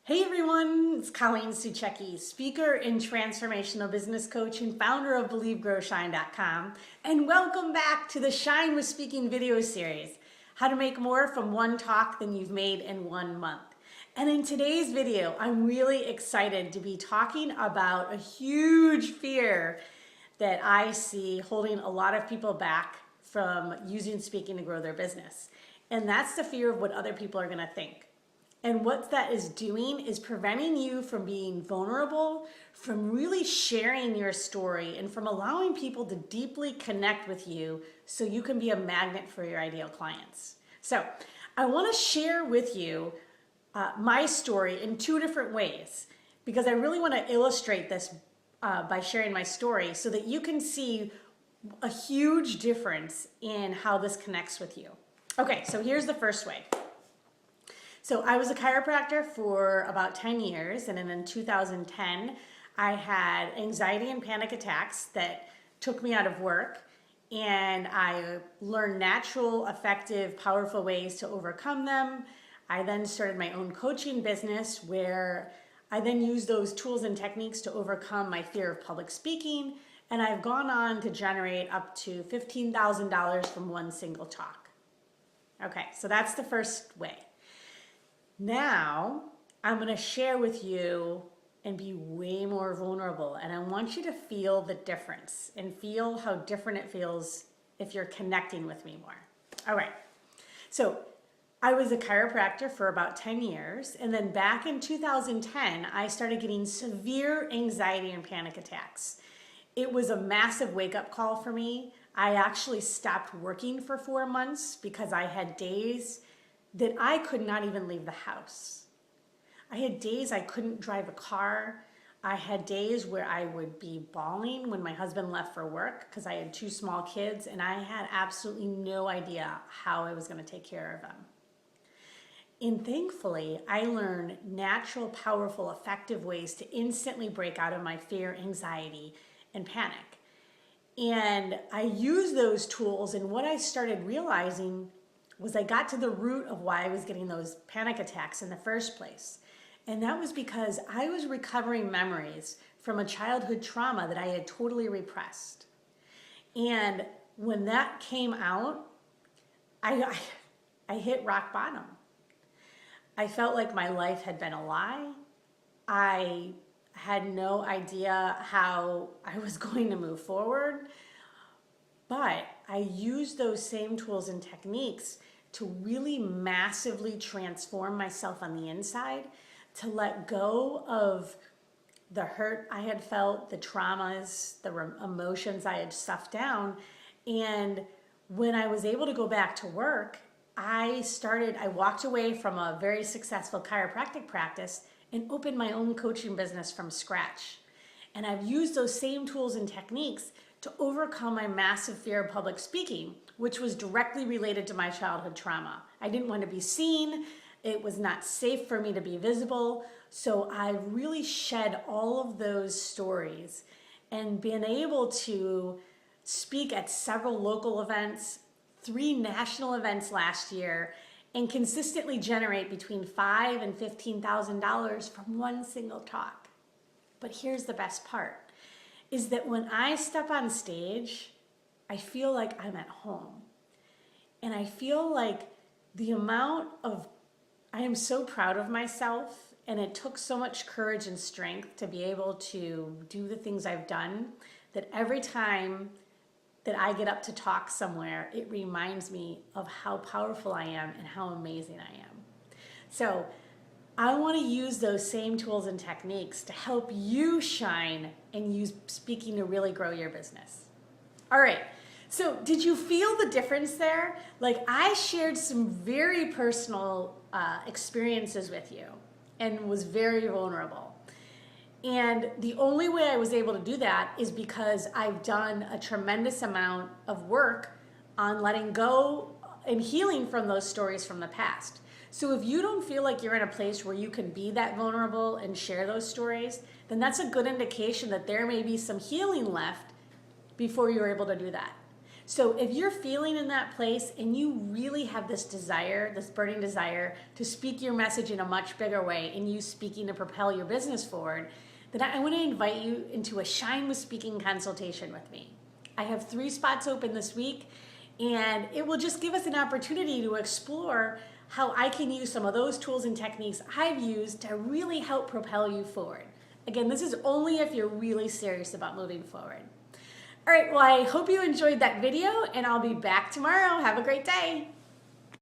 Hey everyone, it's Colleen Suchecki, speaker and transformational business coach and founder of BelieveGrowShine.com, and welcome back to the Shine with Speaking video series, how to make more from one talk than you've made in 1 month. And in today's video, I'm really excited to be talking about a huge fear that I see holding a lot of people back from using speaking to grow their business. And that's the fear of what other people are gonna think. And what that is doing is preventing you from being vulnerable, from really sharing your story, and from allowing people to deeply connect with you so you can be a magnet for your ideal clients. So I want to share with you my story in two different ways because I really want to illustrate this by sharing my story so that you can see a huge difference in how this connects with you. Okay, so here's the first way. So I was a chiropractor for about 10 years, and then in 2010, I had anxiety and panic attacks that took me out of work, and I learned natural, effective, powerful ways to overcome them. I then started my own coaching business where I then used those tools and techniques to overcome my fear of public speaking, and I've gone on to generate up to $15,000 from one single talk. Okay, so that's the first way. Now, I'm going to share with you and be way more vulnerable. And I want you to feel the difference and feel how different it feels if you're connecting with me more. All right. So I was a chiropractor for about 10 years. And then back in 2010, I started getting severe anxiety and panic attacks. It was a massive wake-up call for me. I actually stopped working for 4 months because I had days that I could not even leave the house. I had days I couldn't drive a car. I had days where I would be bawling when my husband left for work because I had 2 small kids and I had absolutely no idea how I was going to take care of them. And thankfully, I learned natural, powerful, effective ways to instantly break out of my fear, anxiety, and panic. And I used those tools, and what I started realizing was I got to the root of why I was getting those panic attacks in the first place. And that was because I was recovering memories from a childhood trauma that I had totally repressed. And when that came out, I hit rock bottom. I felt like my life had been a lie. I had no idea how I was going to move forward. But I used those same tools and techniques to really massively transform myself on the inside, to let go of the hurt I had felt, the traumas, the emotions I had stuffed down. And when I was able to go back to work, I walked away from a very successful chiropractic practice and opened my own coaching business from scratch. And I've used those same tools and techniques to overcome my massive fear of public speaking, which was directly related to my childhood trauma. I didn't want to be seen. It was not safe for me to be visible. So I really shed all of those stories and been able to speak at several local events, 3 national events last year, and consistently generate between $5,000 and $15,000 from one single talk. But here's the best part, is that when I step on stage, I feel like I'm at home. And I feel like I am so proud of myself, and it took so much courage and strength to be able to do the things I've done, that every time that I get up to talk somewhere, it reminds me of how powerful I am and how amazing I am. So I want to use those same tools and techniques to help you shine and use speaking to really grow your business. All right, so did you feel the difference there? Like, I shared some very personal experiences with you and was very vulnerable. And the only way I was able to do that is because I've done a tremendous amount of work on letting go and healing from those stories from the past. So if you don't feel like you're in a place where you can be that vulnerable and share those stories, then that's a good indication that there may be some healing left before you're able to do that. So if you're feeling in that place and you really have this desire, this burning desire to speak your message in a much bigger way and you speaking to propel your business forward, then I want to invite you into a Shine with Speaking consultation with me. I have 3 spots open this week, and it will just give us an opportunity to explore how I can use some of those tools and techniques I've used to really help propel you forward. Again, this is only if you're really serious about moving forward. All right, well, I hope you enjoyed that video, and I'll be back tomorrow. Have a great day.